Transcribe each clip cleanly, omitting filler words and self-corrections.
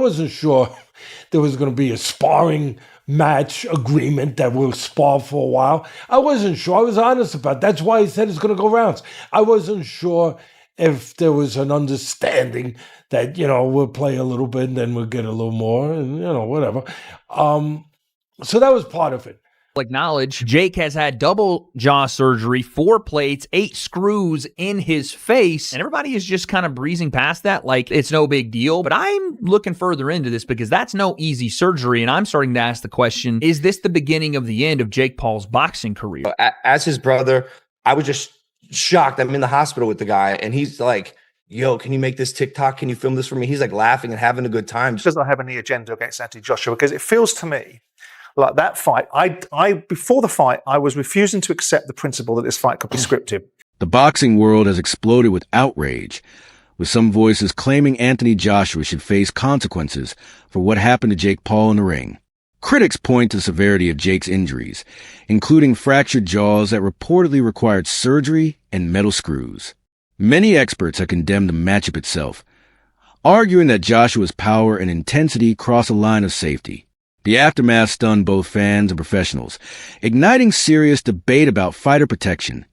wasn't sure there was going to be a sparring match agreement that we'll spar for a while. I wasn't sure. I was honest about it. That's why he said it's going to go rounds. I wasn't sure if there was an understanding that, we'll play a little bit and then we'll get a little more and, whatever. So that was part of it. Acknowledge Jake has had double jaw surgery, 4 plates, 8 screws in his face, and everybody is just kind of breezing past that like it's no big deal. But I'm looking further into this because that's no easy surgery, and I'm starting to ask the question, is this the beginning of the end of Jake Paul's boxing career? As his brother, I was just shocked. I'm in the hospital with the guy, and he's like, yo, can you make this TikTok? Can you film this for me? He's like laughing and having a good time. Does not have any agenda against AnthonyJoshua, because it feels to me like that fight, I before the fight, I was refusing to accept the principle that this fight could be scripted. The boxing world has exploded with outrage, with some voices claiming AnthonyJoshua should face consequences for what happened to Jake Paul in the ring. Critics point to the severity of Jake's injuries, including fractured jaws that reportedly required surgery and metal screws. Many experts have condemned the matchup itself, arguing that Joshua's power and intensity cross a line of safety. The aftermath stunned both fans and professionals, igniting serious debate about fighter protection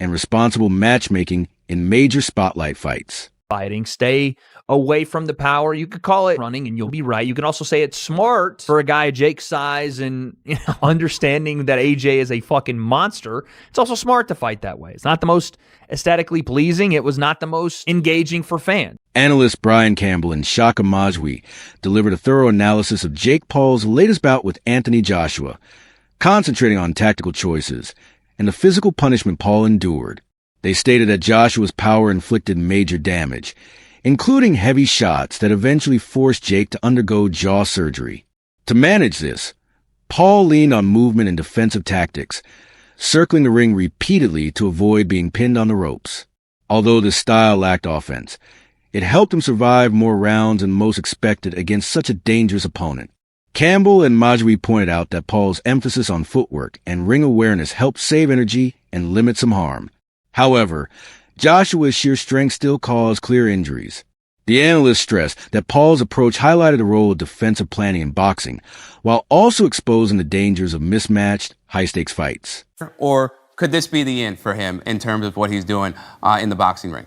and responsible matchmaking in major spotlight fights. Fighting, stay away from the power. You could call it running, and you'll be right. You can also say it's smart for a guy Jake's size and understanding that AJ is a fucking monster. It's also smart to fight that way. It's not the most aesthetically pleasing. It was not the most engaging for fans. Analysts Brian Campbell and Shaka Majwi delivered a thorough analysis of Jake Paul's latest bout with AnthonyJoshua, concentrating on tactical choices and the physical punishment Paul endured. They stated that Joshua's power inflicted major damage, including heavy shots that eventually forced Jake to undergo jaw surgery. To manage this, Paul leaned on movement and defensive tactics, circling the ring repeatedly to avoid being pinned on the ropes. Although this style lacked offense, it helped him survive more rounds than most expected against such a dangerous opponent. Campbell and Majwi pointed out that Paul's emphasis on footwork and ring awareness helped save energy and limit some harm. However, Joshua's sheer strength still caused clear injuries. The analysts stressed that Paul's approach highlighted the role of defensive planning in boxing, while also exposing the dangers of mismatched, high-stakes fights. Or could this be the end for him in terms of what he's doing in the boxing ring?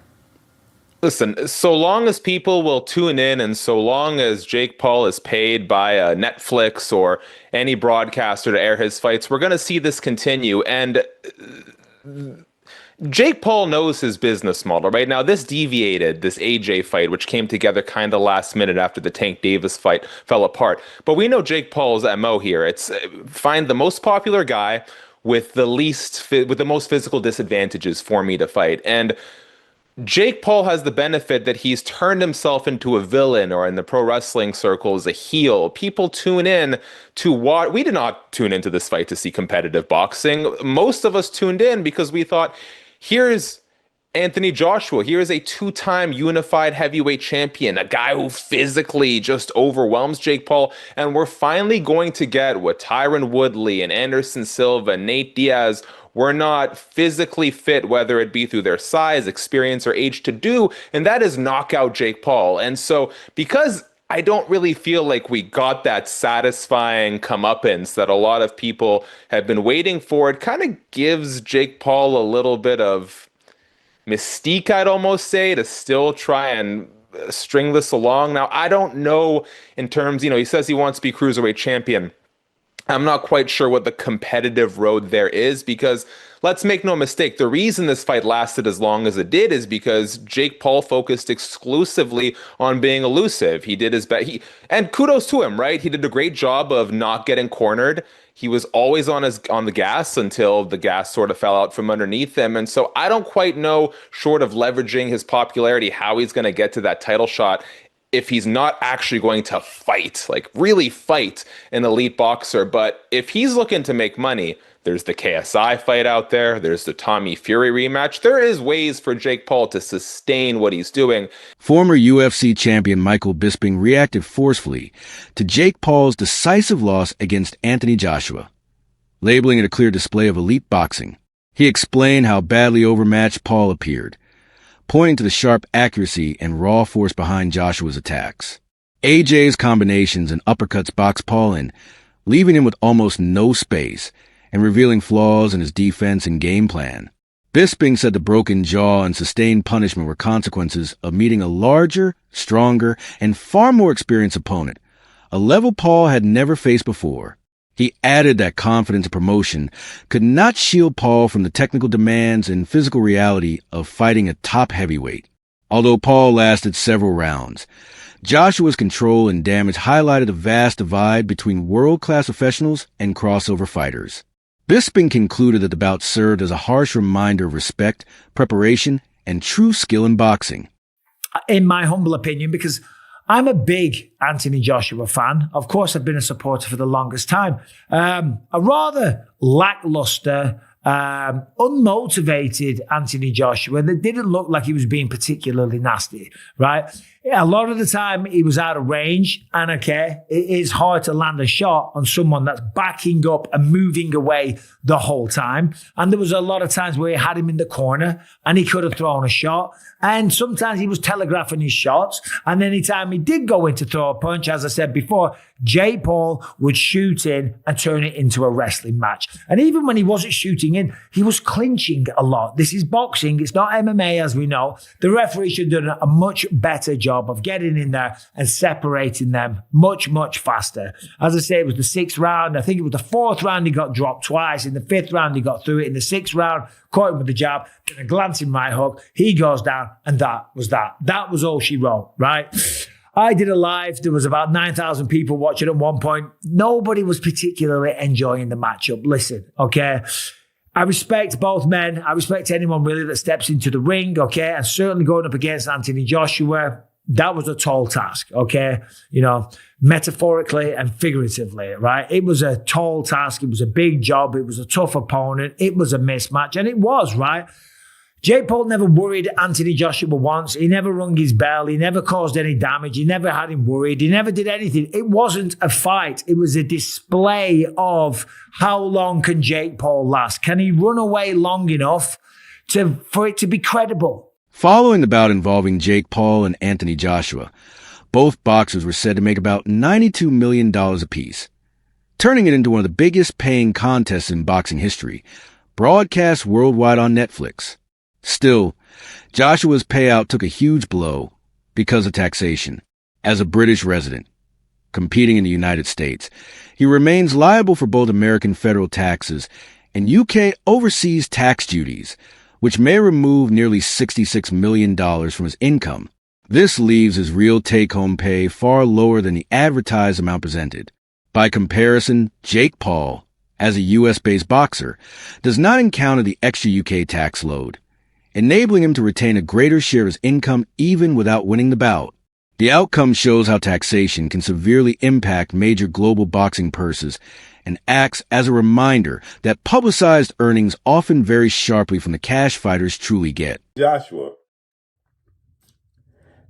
Listen, so long as people will tune in and so long as Jake Paul is paid by Netflix or any broadcaster to air his fights, we're going to see this continue. And Jake Paul knows his business model, right? Now, this deviated, this AJ fight, which came together kind of last minute after the Tank Davis fight fell apart. But we know Jake Paul's MO here. It's find the most popular guy with the most physical disadvantages for me to fight. And Jake Paul has the benefit that he's turned himself into a villain, or in the pro wrestling circles, a heel. People tune in to watch. We did not tune into this fight to see competitive boxing. Most of us tuned in because we thought, here's AnthonyJoshua. Here's a 2-time unified heavyweight champion, a guy who physically just overwhelms Jake Paul. And we're finally going to get what Tyron Woodley and Anderson Silva, Nate Diaz were not physically fit, whether it be through their size, experience, or age to do, and that is knock out Jake Paul. And so because I don't really feel like we got that satisfying comeuppance that a lot of people have been waiting for, it kind of gives Jake Paul a little bit of mystique, I'd almost say, to still try and string this along. Now, I don't know in terms, he says he wants to be cruiserweight champion. I'm not quite sure what the competitive road there is, because let's make no mistake, the reason this fight lasted as long as it did is because Jake Paul focused exclusively on being elusive. He did his best, and kudos to him, right? He did a great job of not getting cornered. He was always on the gas until the gas sort of fell out from underneath him. And so I don't quite know, short of leveraging his popularity, how he's going to get to that title shot if he's not actually going to fight, like really fight an elite boxer. But if he's looking to make money, there's the KSI fight out there. There's the Tommy Fury rematch. There is ways for Jake Paul to sustain what he's doing. Former UFC champion Michael Bisping reacted forcefully to Jake Paul's decisive loss against AnthonyJoshua, labeling it a clear display of elite boxing. He explained how badly overmatched Paul appeared, pointing to the sharp accuracy and raw force behind Joshua's attacks. AJ's combinations and uppercuts boxed Paul in, leaving him with almost no space and revealing flaws in his defense and game plan. Bisping said the broken jaw and sustained punishment were consequences of meeting a larger, stronger, and far more experienced opponent, a level Paul had never faced before. He added that confidence and promotion could not shield Paul from the technical demands and physical reality of fighting a top heavyweight. Although Paul lasted several rounds, Joshua's control and damage highlighted the vast divide between world-class professionals and crossover fighters. Bisping concluded that the bout served as a harsh reminder of respect, preparation, and true skill in boxing. In my humble opinion, because I'm a big Anthony Joshua fan. Of course, I've been a supporter for the longest time. A rather lackluster, unmotivated Anthony Joshua that didn't look like he was being particularly nasty, right? Yeah, a lot of the time he was out of range, and okay, it is hard to land a shot on someone that's backing up and moving away the whole time. And there was a lot of times where he had him in the corner and he could have thrown a shot. And sometimes he was telegraphing his shots. And anytime he did go in to throw a punch, as I said before, JakePaul would shoot in and turn it into a wrestling match. And even when he wasn't shooting in, he was clinching a lot. This is boxing. It's not MMA, as we know. The referee should have done a much better job of getting in there and separating them much, much faster. As I say, it was the 6th round. I think it was the 4th round he got dropped twice. In the 5th round, he got through it. In the 6th round, caught him with the jab, then a glancing right hook. He goes down, and that was that. That was all she wrote, right? I did a live. There was about 9,000 people watching at one point. Nobody was particularly enjoying the matchup. Listen, okay? I respect both men. I respect anyone really that steps into the ring, okay? And certainly going up against Anthony Joshua, that was a tall task, okay? You know, metaphorically and figuratively, right? It was a tall task. It was a big job. It was a tough opponent. It was a mismatch, and it was, right? JakePaul never worried Anthony Joshua once. He never rung his bell. He never caused any damage. He never had him worried. He never did anything. It wasn't a fight. It was a display of how long can JakePaul last? Can he run away long enough for it to be credible? Following the bout involving JakePaul and Anthony Joshua, both boxers were said to make about $92 million apiece, turning it into one of the biggest paying contests in boxing history, broadcast worldwide on Netflix. Still, Joshua's payout took a huge blow because of taxation. As a British resident, competing in the United States, he remains liable for both American federal taxes and UK overseas tax duties, which may remove nearly $66 million from his income. This leaves his real take-home pay far lower than the advertised amount presented. By comparison, JakePaul, as a US-based boxer, does not encounter the extra UK tax load, enabling him to retain a greater share of his income even without winning the bout. The outcome shows how taxation can severely impact major global boxing purses and acts as a reminder that publicized earnings often vary sharply from the cash fighters truly get. Joshua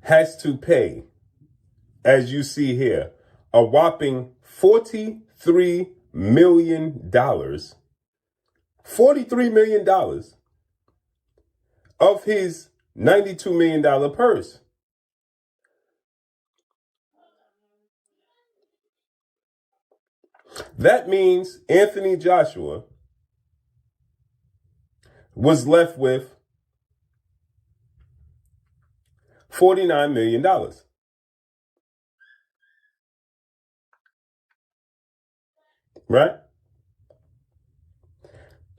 has to pay, as you see here, a whopping $43 million. $43 million of his $92 million purse. That means Anthony Joshua was left with $49 million. Right?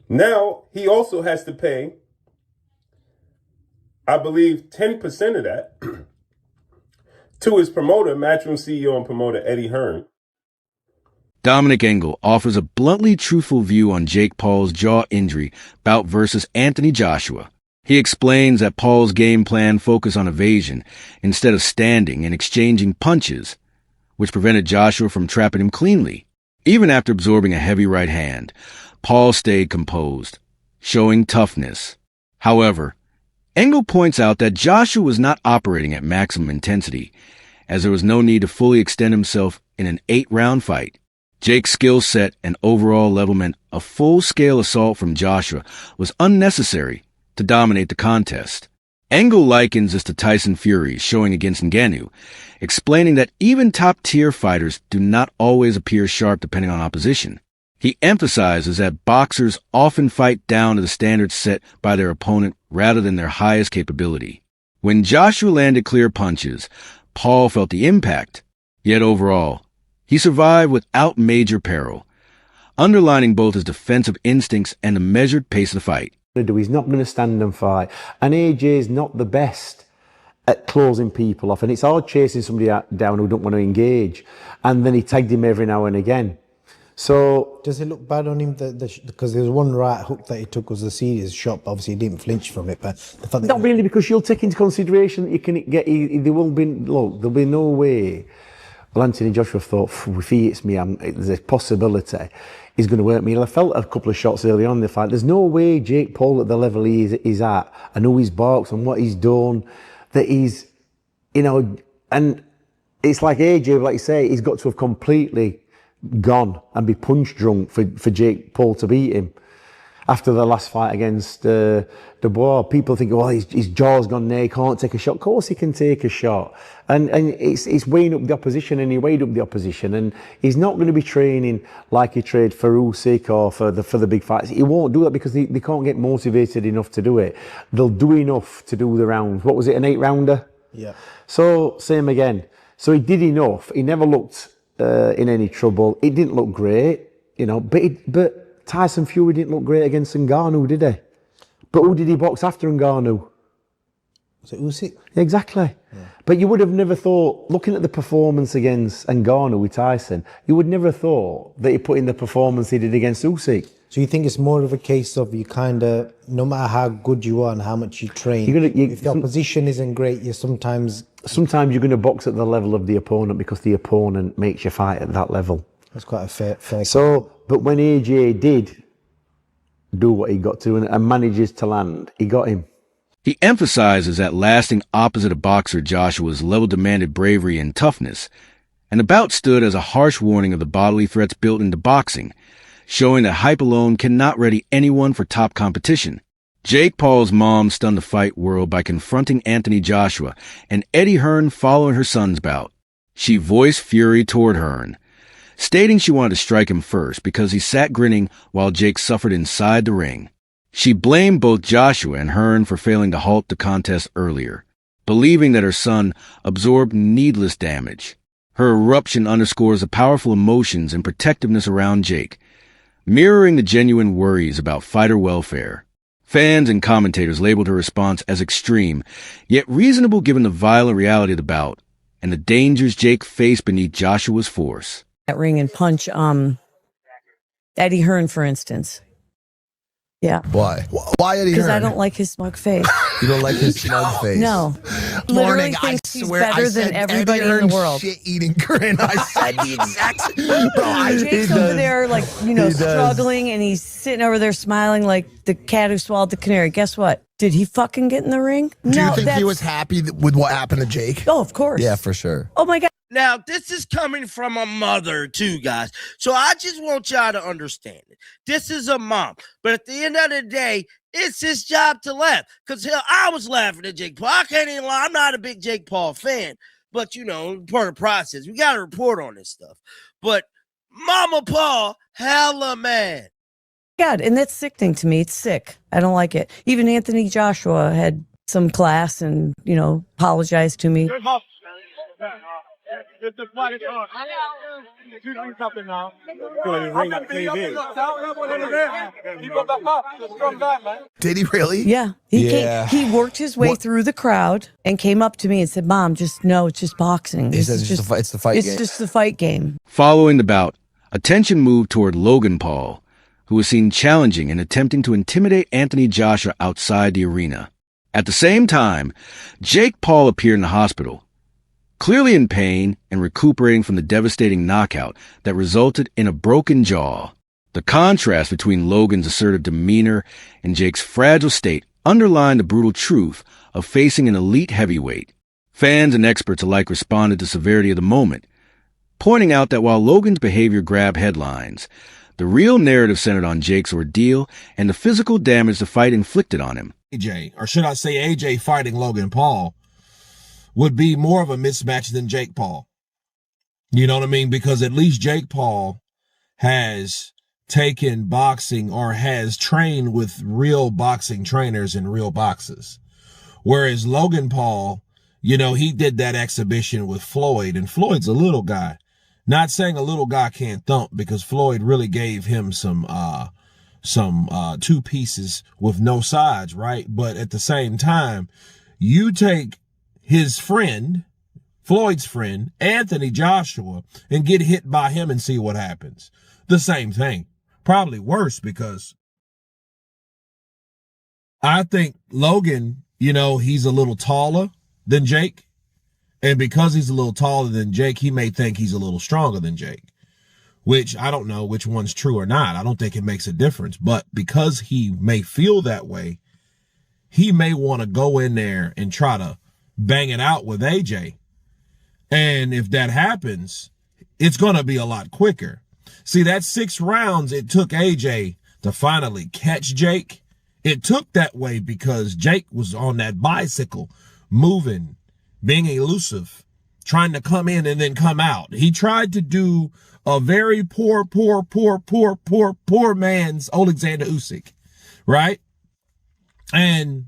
Now, he also has to pay, I believe, 10% of that to his promoter, Matchroom CEO and promoter Eddie Hearn. Dominic Engel offers a bluntly truthful view on Jake Paul's jaw injury bout versus Anthony Joshua. He explains that Paul's game plan focused on evasion instead of standing and exchanging punches, which prevented Joshua from trapping him cleanly. Even after absorbing a heavy right hand, Paul stayed composed, showing toughness. However, Engel points out that Joshua was not operating at maximum intensity, as there was no need to fully extend himself in an 8-round fight. Jake's skill set and overall level meant a full-scale assault from Joshua was unnecessary to dominate the contest. Engel likens this to Tyson Fury's showing against Ngannou, explaining that even top-tier fighters do not always appear sharp depending on opposition. He emphasizes that boxers often fight down to the standards set by their opponent rather than their highest capability. When Joshua landed clear punches, Paul felt the impact, yet overall, he survived without major peril, underlining both his defensive instincts and the measured pace of the fight. He's not going to stand and fight. And AJ's not the best at closing people off. And it's hard chasing somebody down who don't want to engage. And then he tagged him every now and again. So does it look bad on him because there was one right hook that he took was a serious shot, but obviously he didn't flinch from it. But the fact not really, because you'll take into consideration that you can get. There'll be no way. Well, AnthonyJoshua thought, if he hits me, there's a possibility he's going to hurt me. I felt a couple of shots early on in the fight. There's no way JakePaul at the level he's at, and who he's boxed and what he's done, that he's, and it's like AJ, like you say, he's got to have completely gone and be punch drunk for JakePaul to beat him. After the last fight against Dubois, people think, well, his jaw's gone there, he can't take a shot. Of course he can take a shot. And it's weighing up the opposition, and he weighed up the opposition. And he's not going to be training like he trained for Usyk or for the big fights. He won't do that because they can't get motivated enough to do it. They'll do enough to do the rounds. What was it, an 8-rounder? Yeah. So, same again. So he did enough. He never looked in any trouble. It didn't look great, but Tyson Fury didn't look great against Ngannou, did he? But who did he box after Ngannou? Was it Usyk? Exactly. Yeah. But you would have never thought, looking at the performance against Ngannou with Tyson, you would never have thought that he put in the performance he did against Usyk. So you think it's more of a case of you kind of, no matter how good you are and how much you train, if the opposition isn't great, you sometimes you're going to box at the level of the opponent because the opponent makes you fight at that level. That's quite a fair. So, but when AJ did do what he got to and manages to land, he got him. He emphasizes that lasting opposite of boxer Joshua's level demanded bravery and toughness, and the bout stood as a harsh warning of the bodily threats built into boxing, showing that hype alone cannot ready anyone for top competition. JakePaul's mom stunned the fight world by confronting AnthonyJoshua and Eddie Hearn following her son's bout. She voiced fury toward Hearn, stating she wanted to strike him first because he sat grinning while Jake suffered inside the ring. She blamed both Joshua and Hearn for failing to halt the contest earlier, believing that her son absorbed needless damage. Her eruption underscores the powerful emotions and protectiveness around Jake, mirroring the genuine worries about fighter welfare. Fans and commentators labeled her response as extreme, yet reasonable given the violent reality of the bout and the dangers Jake faced beneath Joshua's force. That ring and punch, Eddie Hearn, for instance. Yeah. Why? Why Eddie Hearn? Because I don't like his smug face. You don't like his smug face? No. Literally thinks he's better than everybody in the world. Shit-eating grin. I said the exact bro. Jake's over there, like, struggling, and he's sitting over there smiling like the cat who swallowed the canary. Guess what? Did he fucking get in the ring? Do you think he was happy with what happened to Jake? Oh, of course. Yeah, for sure. Oh, my God. Now, this is coming from a mother, too, guys. So I just want y'all to understand it. This is a mom. But at the end of the day, it's his job to laugh. Because, hell, I was laughing at Jake Paul. I can't even lie. I'm not a big Jake Paul fan. But, part of the process. We got to report on this stuff. But Mama Paul, hella mad. God, and that's sickening to me. It's sick. I don't like it. Even AnthonyJoshua had some class and, apologized to me. Did he really? Yeah. He worked his way through the crowd and came up to me and said, Mom, it's just boxing. It's the fight game. It's just the fight game. Following the bout, attention moved toward Logan Paul, who was seen challenging and attempting to intimidate AnthonyJoshua outside the arena. At the same time, JakePaul appeared in the hospital, clearly in pain and recuperating from the devastating knockout that resulted in a broken jaw. The contrast between Logan's assertive demeanor and Jake's fragile state underlined the brutal truth of facing an elite heavyweight. Fans and experts alike responded to the severity of the moment, pointing out that while Logan's behavior grabbed headlines, The real narrative centered on Jake's ordeal and the physical damage the fight inflicted on him. AJ, or should I say AJ fighting Logan Paul, would be more of a mismatch than Jake Paul. You know what I mean? Because at least Jake Paul has taken boxing or has trained with real boxing trainers in real boxes. Whereas Logan Paul, you know, he did that exhibition with Floyd, and Floyd's a little guy. Not saying a little guy can't thump, because Floyd really gave him some two pieces with no sides, right? But at the same time, you take his friend, Floyd's friend, AnthonyJoshua, and get hit by him and see what happens. The same thing. Probably worse, because I think Logan, you know, he's a little taller than Jake. And because he's a little taller than Jake, he may think he's a little stronger than Jake, which I don't know which one's true or not. I don't think it makes a difference. But because he may feel that way, he may want to go in there and try to bang it out with AJ. And if that happens, it's going to be a lot quicker. See, that 6 rounds it took AJ to finally catch Jake. It took that way because Jake was on that bicycle, moving, being elusive, trying to come in and then come out. He tried to do a very poor man's Alexander Usyk, right? And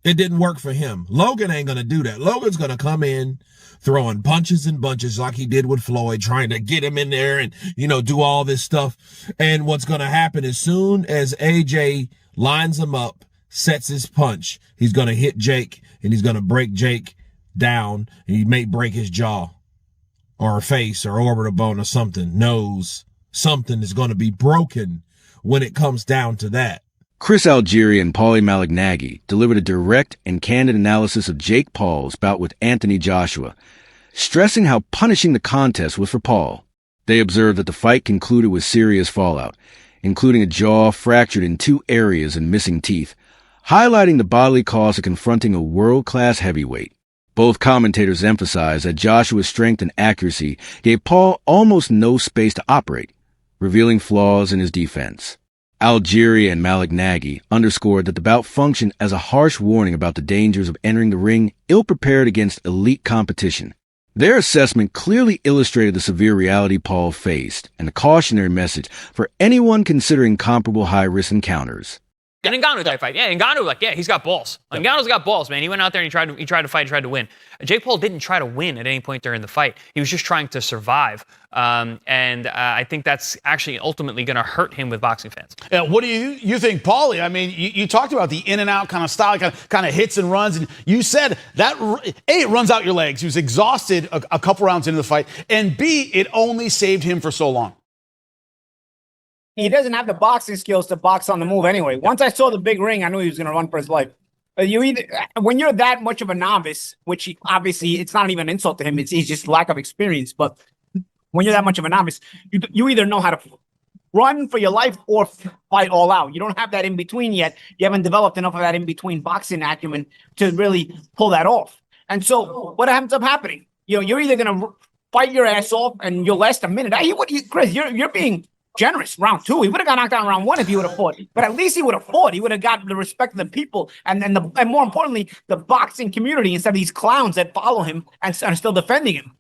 it didn't work for him. Logan ain't going to do that. Logan's going to come in throwing punches and bunches like he did with Floyd, trying to get him in there and, you know, do all this stuff. And what's going to happen as soon as AJ lines him up, sets his punch, he's going to hit Jake and he's going to break Jake down, and he may break his jaw or face or orbital bone or something. Nose, something is going to be broken when it comes down to that. Chris Algieri and Paulie Malignaggi delivered a direct and candid analysis of Jake Paul's bout with AnthonyJoshua, stressing how punishing the contest was for Paul. They observed that the fight concluded with serious fallout, including a jaw fractured in 2 areas and missing teeth, highlighting the bodily cost of confronting a world-class heavyweight. Both commentators emphasized that Joshua's strength and accuracy gave Paul almost no space to operate, revealing flaws in his defense. Algieri and Malignaggi underscored that the bout functioned as a harsh warning about the dangers of entering the ring ill-prepared against elite competition. Their assessment clearly illustrated the severe reality Paul faced and a cautionary message for anyone considering comparable high-risk encounters. And Ngannou that fight. Yeah, Ngannou, he's got balls. Ngannou's got balls, man. He went out there and he tried to fight, tried to win. Jake Paul didn't try to win at any point during the fight. He was just trying to survive. And I think that's actually ultimately going to hurt him with boxing fans. Yeah, what do you think, Paulie? I mean, you talked about the in and out kind of style, kind of hits and runs, and you said that A, it runs out your legs. He was exhausted a couple rounds into the fight, and B, it only saved him for so long. He doesn't have the boxing skills to box on the move anyway. Once I saw the big ring, I knew he was going to run for his life. When you're that much of a novice, which obviously it's not even an insult to him, it's just lack of experience. But when you're that much of a novice, you either know how to run for your life or fight all out. You don't have that in between yet. You haven't developed enough of that in between boxing acumen to really pull that off. And so what ends up happening? You're either going to fight your ass off and you'll last a minute. Chris, you're being generous. Round 2, he would have got knocked down round 1 if he would have fought. But at least he would have fought. He would have got the respect of the people and more importantly, the boxing community instead of these clowns that follow him and are still defending him.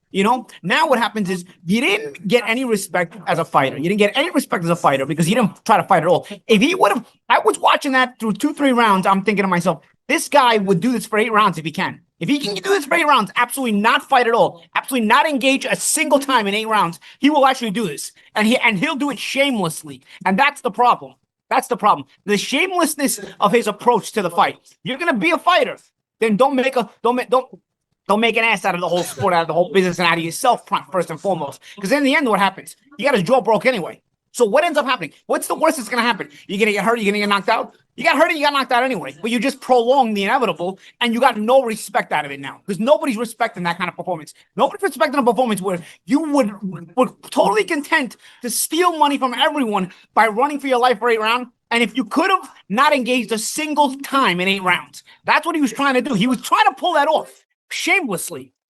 Now what happens is you didn't get any respect as a fighter. You didn't get any respect as a fighter because you didn't try to fight at all. If he would have, I was watching that through 2-3 rounds. I'm thinking to myself, this guy would do this for 8 rounds if he can. If he can do this for 8 rounds, absolutely not fight at all, absolutely not engage a single time in 8 rounds, he will actually do this. And he'll do it shamelessly. And that's the problem. That's the problem. The shamelessness of his approach to the fight. You're going to be a fighter. Then don't make an ass out of the whole sport, out of the whole business, and out of yourself first and foremost. Because in the end, what happens? You got his jaw broke anyway. So what ends up happening? What's the worst that's going to happen? You're going to get hurt. You're going to get knocked out. You got hurt and you got knocked out anyway. But you just prolonged the inevitable, and you got no respect out of it now. Because nobody's respecting that kind of performance. Nobody's respecting a performance where you were totally content to steal money from everyone by running for your life for 8 rounds. And if you could have not engaged a single time in 8 rounds, that's what he was trying to do. He was trying to pull that off shamelessly.